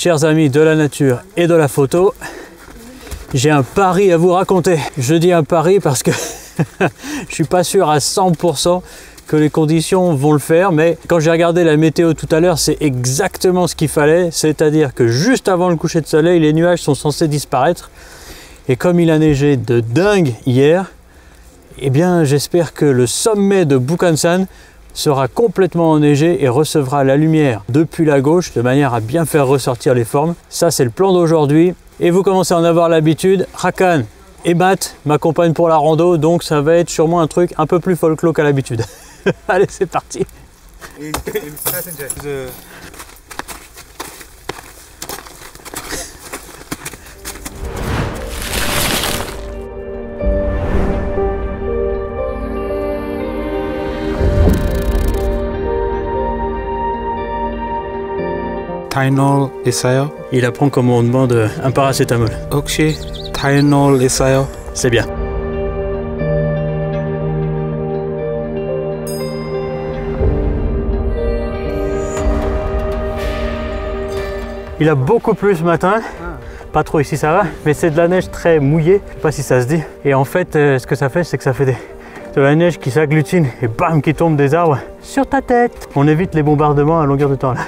Chers amis de la nature et de la photo, j'ai un pari à vous raconter. Je dis un pari parce que je suis pas sûr à 100% que les conditions vont le faire, mais quand j'ai regardé la météo tout à l'heure, c'est exactement ce qu'il fallait, c'est-à-dire que juste avant le coucher de soleil, les nuages sont censés disparaître. Et comme il a neigé de dingue hier, eh bien j'espère que le sommet de Bukhansan sera complètement enneigé et recevra la lumière depuis la gauche de manière à bien faire ressortir les formes. Ça c'est le plan d'aujourd'hui et vous commencez à en avoir l'habitude. Hakan et Matt m'accompagnent pour la rando, donc ça va être sûrement un truc un peu plus folklore qu'à l'habitude. Allez, c'est parti. Tylenol 있어요? Il apprend comment on demande un paracétamol. 혹시 Tylenol 있어요? C'est bien. Il a beaucoup plu ce matin. Pas trop ici ça va, mais c'est de la neige très mouillée. Je sais pas si ça se dit. Et en fait, ce que ça fait, c'est que ça fait de la neige qui s'agglutine et bam, qui tombe des arbres sur ta tête. On évite les bombardements à longueur de temps là.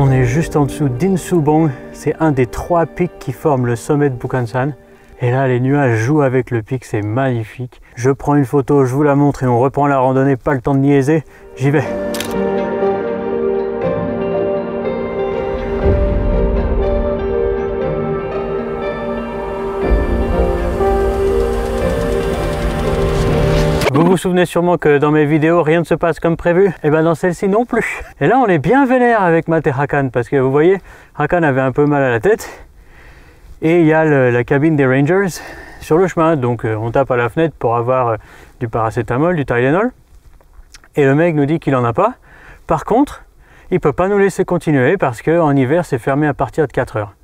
On est juste en dessous d'Insubong, c'est un des 3 pics qui forment le sommet de Bukhansan. Et là, les nuages jouent avec le pic, c'est magnifique. Je prends une photo, je vous la montre et on reprend la randonnée, pas le temps de niaiser, j'y vais. Vous vous souvenez sûrement que dans mes vidéos, rien ne se passe comme prévu. Et bien dans celle-ci non plus. Et là, on est bien vénère avec Matt et Hakan parce que vous voyez, Hakan avait un peu mal à la tête. Et il y a la cabine des Rangers sur le chemin. Donc on tape à la fenêtre pour avoir du paracétamol, du Tylenol. Et le mec nous dit qu'il n'en a pas. Par contre, il ne peut pas nous laisser continuer parce qu'en hiver, c'est fermé à partir de 4 heures.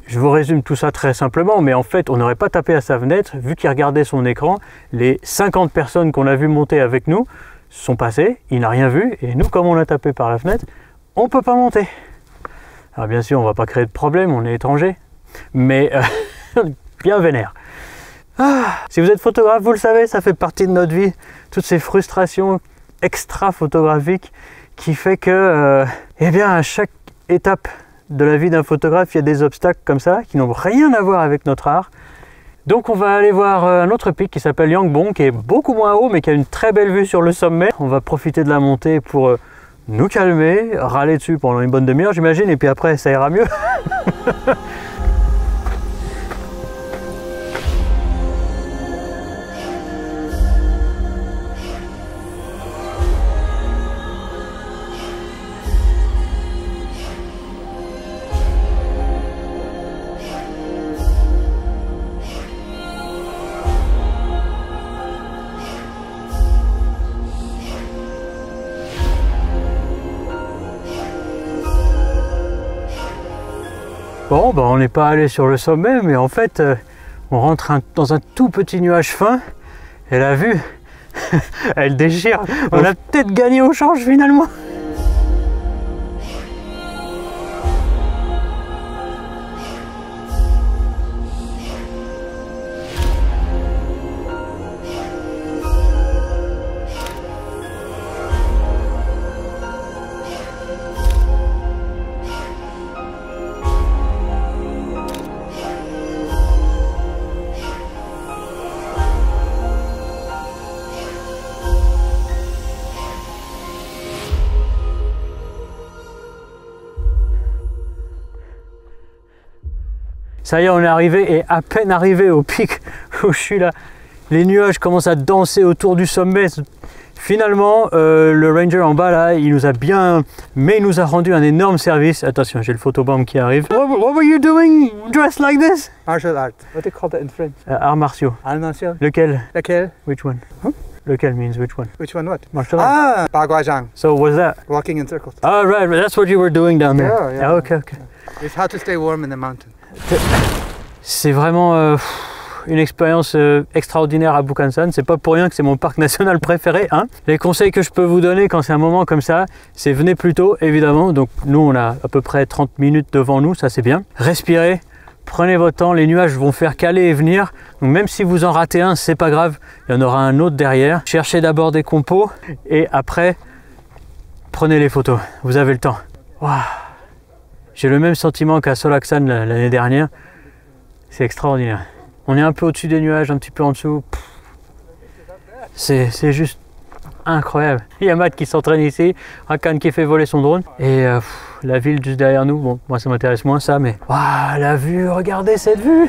Je vous résume tout ça très simplement, mais en fait, on n'aurait pas tapé à sa fenêtre, vu qu'il regardait son écran. Les 50 personnes qu'on a vu monter avec nous sont passées, il n'a rien vu, et nous, comme on a tapé par la fenêtre, on ne peut pas monter. Alors bien sûr, on ne va pas créer de problème, on est étrangers, mais bien vénère. Si vous êtes photographe, vous le savez, ça fait partie de notre vie, toutes ces frustrations extra-photographiques qui fait que, eh bien, à chaque étape de la vie d'un photographe, il y a des obstacles comme ça qui n'ont rien à voir avec notre art. Donc on va aller voir un autre pic qui s'appelle Yangbong, qui est beaucoup moins haut mais qui a une très belle vue sur le sommet. On va profiter de la montée pour nous calmer, râler dessus pendant une bonne demi-heure j'imagine, et puis après ça ira mieux. Bon, ben on n'est pas allé sur le sommet, mais en fait, on rentre dans un tout petit nuage fin, et la vue, elle déchire. On a peut-être gagné au change finalement. Ça y est, on est arrivé, et à peine arrivé au pic où je suis là, les nuages commencent à danser autour du sommet. Finalement, le ranger en bas là, il nous a bien, mais il nous a rendu un énorme service. Attention, j'ai le photobomb qui arrive. What were you doing dressed like this? Martial art. What do you call that in French? Arts martiaux. Arts martiaux. Lequel? Lequel? Which one? Huh? Lequel means which one? Which one? What? Marche Torrent. Ah, Baguazhang, So what's that? walking in circles. Oh right, that's what you were doing down there. Yeah, yeah. Ah, okay, okay. It's how to stay warm in the mountain. C'est vraiment une expérience extraordinaire à Bukhansan. C'est pas pour rien que c'est mon parc national préféré, hein. Les conseils que je peux vous donner quand c'est un moment comme ça, c'est venez plus tôt, évidemment. Donc nous, on a à peu près 30 minutes devant nous, ça c'est bien. Respirez, prenez votre temps, les nuages vont faire qu'aller et venir. Donc même si vous en ratez un, c'est pas grave, il y en aura un autre derrière. Cherchez d'abord des compos et après, prenez les photos. Vous avez le temps. Waouh. J'ai le même sentiment qu'à Solaksan l'année dernière. C'est extraordinaire. On est un peu au-dessus des nuages, un petit peu en dessous. C'est juste incroyable. Il y a Matt qui s'entraîne ici, Hakan qui fait voler son drone. Et la ville juste derrière nous, bon, moi ça m'intéresse moins ça, mais... Waouh, la vue, regardez cette vue!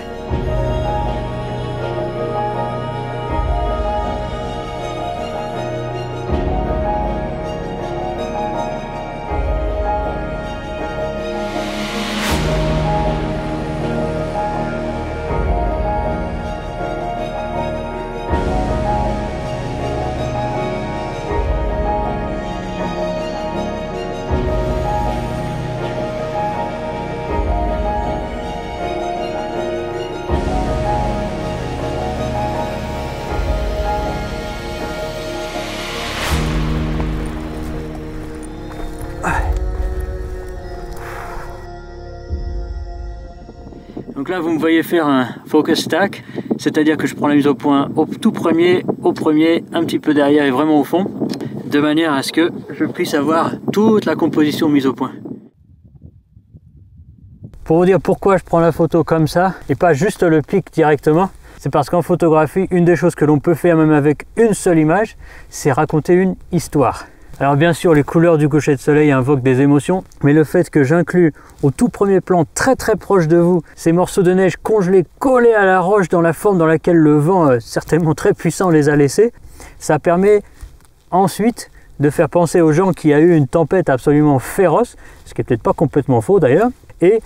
Donc là, vous me voyez faire un focus stack, c'est-à-dire que je prends la mise au point au tout premier, un petit peu derrière et vraiment au fond, de manière à ce que je puisse avoir toute la composition mise au point. Pour vous dire pourquoi je prends la photo comme ça et pas juste le pic directement, c'est parce qu'en photographie, une des choses que l'on peut faire même avec une seule image, c'est raconter une histoire. Alors bien sûr, les couleurs du coucher de soleil invoquent des émotions, mais le fait que j'inclus au tout premier plan, très proche de vous, ces morceaux de neige congelés, collés à la roche dans la forme dans laquelle le vent, certainement très puissant, les a laissés, ça permet ensuite de faire penser aux gens qu'il y a eu une tempête absolument féroce, ce qui n'est peut-être pas complètement faux d'ailleurs, et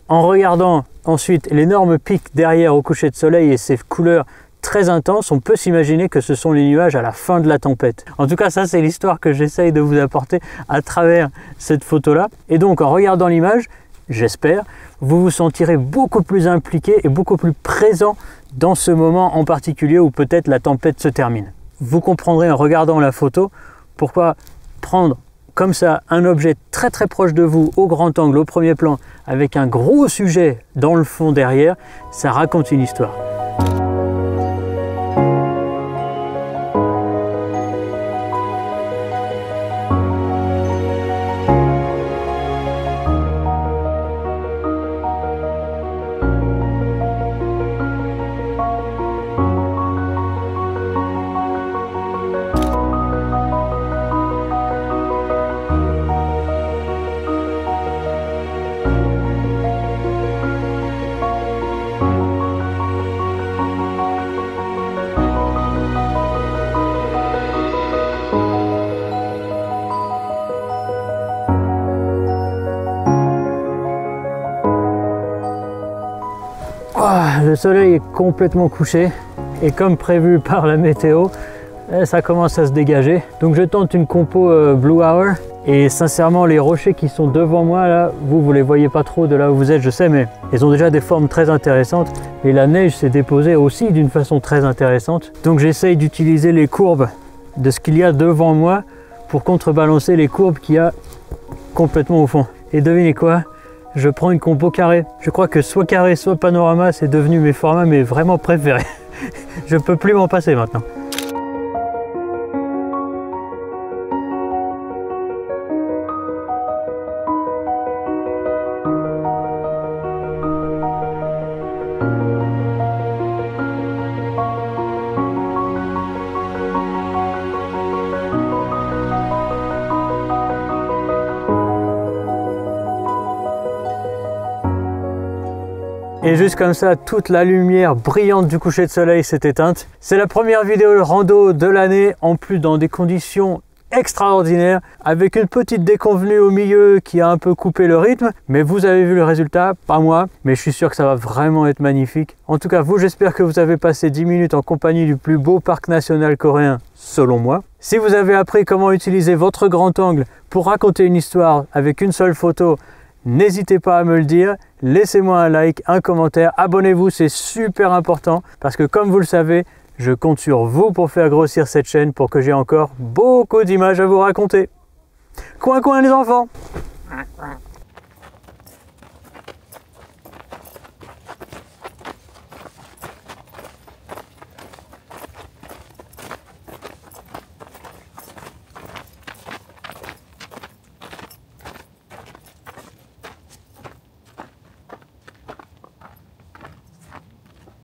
en regardant ensuite l'énorme pic derrière au coucher de soleil et ces couleurs très intense, on peut s'imaginer que ce sont les nuages à la fin de la tempête. En tout cas, ça c'est l'histoire que j'essaye de vous apporter à travers cette photo-là. Et donc, en regardant l'image, j'espère, vous vous sentirez beaucoup plus impliqué et beaucoup plus présent dans ce moment en particulier où peut-être la tempête se termine. Vous comprendrez en regardant la photo pourquoi prendre comme ça un objet très proche de vous au grand angle, au premier plan, avec un gros sujet dans le fond derrière, ça raconte une histoire. Le soleil est complètement couché et comme prévu par la météo, ça commence à se dégager. Donc je tente une compo Blue Hour et sincèrement les rochers qui sont devant moi là, vous les voyez pas trop de là où vous êtes, je sais, mais ils ont déjà des formes très intéressantes et la neige s'est déposée aussi d'une façon très intéressante. Donc j'essaye d'utiliser les courbes de ce qu'il y a devant moi pour contrebalancer les courbes qu'il y a complètement au fond. Et devinez quoi? Je prends une compo carrée. Je crois que soit carré, soit panorama, c'est devenu mes formats mais vraiment préférés. Je peux plus m'en passer maintenant. Et juste comme ça, toute la lumière brillante du coucher de soleil s'est éteinte. C'est la première vidéo rando de l'année, en plus dans des conditions extraordinaire, avec une petite déconvenue au milieu qui a un peu coupé le rythme, mais vous avez vu le résultat, pas moi, mais je suis sûr que ça va vraiment être magnifique. En tout cas, vous, j'espère que vous avez passé 10 minutes en compagnie du plus beau parc national coréen, selon moi. Si vous avez appris comment utiliser votre grand angle pour raconter une histoire avec une seule photo, n'hésitez pas à me le dire, laissez-moi un like, un commentaire, abonnez-vous, c'est super important, parce que comme vous le savez, je compte sur vous pour faire grossir cette chaîne pour que j'ai encore beaucoup d'images à vous raconter. Coin coin les enfants!